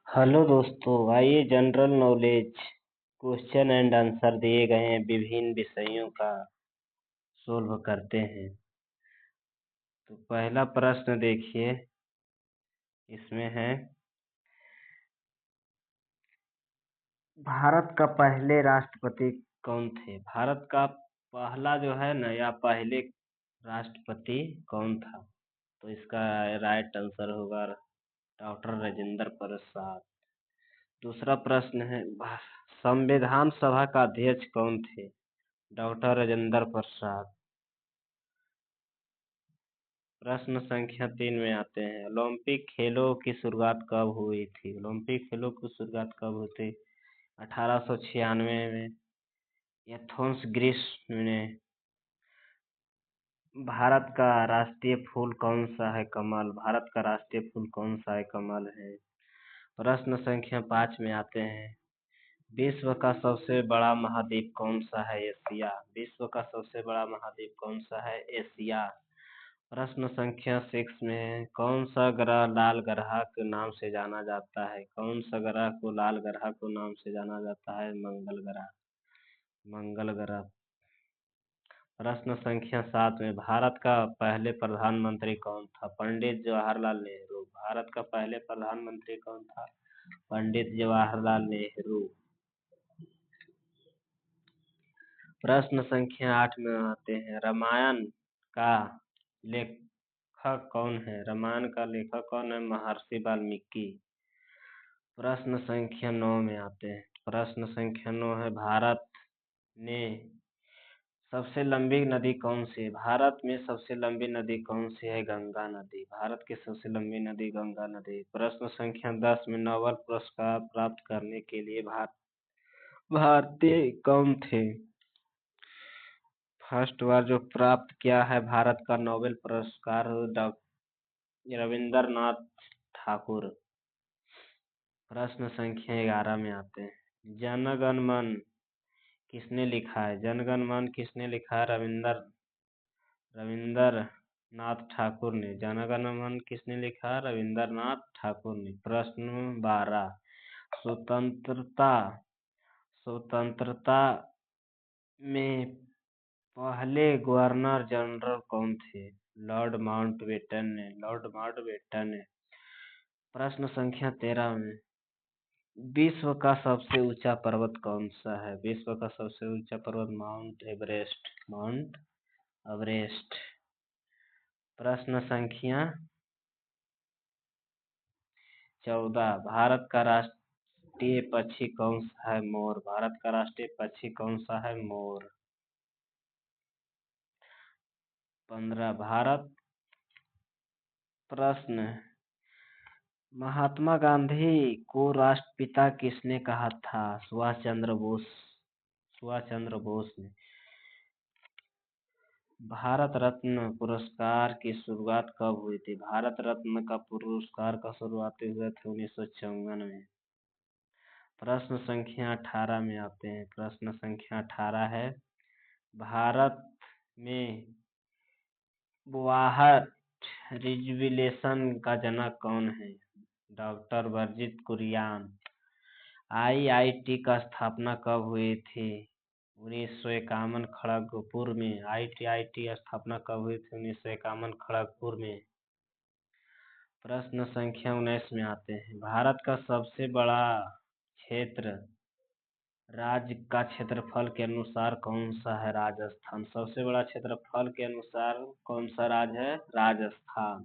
Hello दोस्तों, आइए general knowledge question and answer दिए गए हैं विभिन्न विषयों का सोल्व करते हैं। तो पहला प्रश्न देखिए, इसमें है भारत का पहले राष्ट्रपति कौन थे। भारत का पहला जो है ना या पहले राष्ट्रपति कौन था। तो इसका राइट आंसर होगा डॉक्टर राजेंद्र प्रसाद। दूसरा प्रश्न है संविधान सभा का अध्यक्ष कौन थे। डॉक्टर राजेंद्र प्रसाद। प्रश्न संख्या 3 में आते हैं, ओलंपिक खेलों की शुरुआत कब हुई थी। ओलंपिक खेलों की शुरुआत कब हुई थी। 1896 में एथेंस ग्रीस में। भारत का राष्ट्रीय फूल कौन सा है। कमल। भारत का राष्ट्रीय फूल कौन सा है। कमल है। प्रश्न संख्या 5 में आते हैं, विश्व का सबसे बड़ा महाद्वीप कौन सा है। एशिया। विश्व का सबसे बड़ा महाद्वीप कौन सा है। एशिया। प्रश्न संख्या 6 में है, कौन सा ग्रह लाल ग्रह के नाम से जाना जाता है। कौन सा ग्रह को लाल ग्रह को नाम से जाना जाता है। मंगल ग्रह। मंगल ग्रह। प्रश्न संख्या 7 में, भारत का पहले प्रधानमंत्री कौन था। पंडित जवाहरलाल नेहरू। भारत का पहले प्रधानमंत्री कौन था। पंडित जवाहरलाल नेहरू। प्रश्न संख्या 8 में आते हैं, रामायण का लेखक कौन है। रामायण का लेखक कौन है। महर्षि वाल्मीकि। प्रश्न संख्या 9 में आते हैं, प्रश्न संख्या 9 है, भारत ने सबसे लंबी नदी कौन सी है। भारत में सबसे लंबी नदी कौन सी है। गंगा नदी। भारत की सबसे लंबी नदी गंगा नदी। प्रश्न संख्या 10 में, नोबेल पुरस्कार प्राप्त करने के लिए भारतीय कौन थे। फर्स्ट बार जो प्राप्त किया है भारत का नोबेल पुरस्कार रविंद्रनाथ ठाकुर। प्रश्न संख्या 11 में आते हैं, जनगण मन किसने लिखा है। जनगण मन किसने लिखा है। रविंद्रनाथ ठाकुर ने। जनगण मन किसने लिखा है। रविंद्रनाथ ठाकुर ने। प्रश्न 12, स्वतंत्रता में पहले गवर्नर जनरल कौन थे। लॉर्ड माउंटबेटन ने। लॉर्ड माउंटबेटन ने। प्रश्न संख्या 13 में, विश्व का सबसे ऊंचा पर्वत कौन सा है। विश्व का सबसे ऊंचा पर्वत माउंट एवरेस्ट। Mount Everest. प्रश्न संख्या 14, भारत का राष्ट्रीय पक्षी कौन सा है। मोर। भारत का राष्ट्रीय पक्षी कौन सा है। मोर। 15, भारत प्रश्न, महात्मा गांधी को राष्ट्रपिता किसने कहा था। सुभाष चंद्र बोस। सुभाष चंद्र बोस ने। भारत रत्न पुरस्कार की शुरुआत कब हुई थी। भारत रत्न का पुरस्कार का शुरुआती हुए थे 1954 में। प्रश्न संख्या 18 में आते हैं, प्रश्न संख्या 18 है, भारत में वाहट रिजर्वेशन का जनक कौन है। डॉक्टर वर्जित कुरियन। आईआईटी का स्थापना कब हुई थी। 1951 खड़गपुर में। आईआईटी स्थापना कब हुई थी। 1951 खड़गपुर में। प्रश्न संख्या 19 में आते हैं, भारत का सबसे बड़ा क्षेत्र राज्य का क्षेत्रफल के अनुसार कौन सा है। राजस्थान। सबसे बड़ा क्षेत्रफल के अनुसार कौन सा राज्य है। राजस्थान।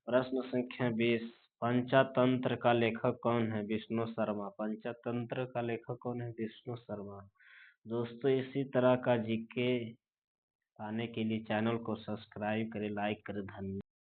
प्रश्न संख्या 20, पंचतंत्र का लेखक कौन है। विष्णु शर्मा। पंचतंत्र का लेखक कौन है। विष्णु शर्मा। दोस्तों, इसी तरह का जीके पाने के लिए चैनल को सब्सक्राइब करें, लाइक करें। धन्यवाद।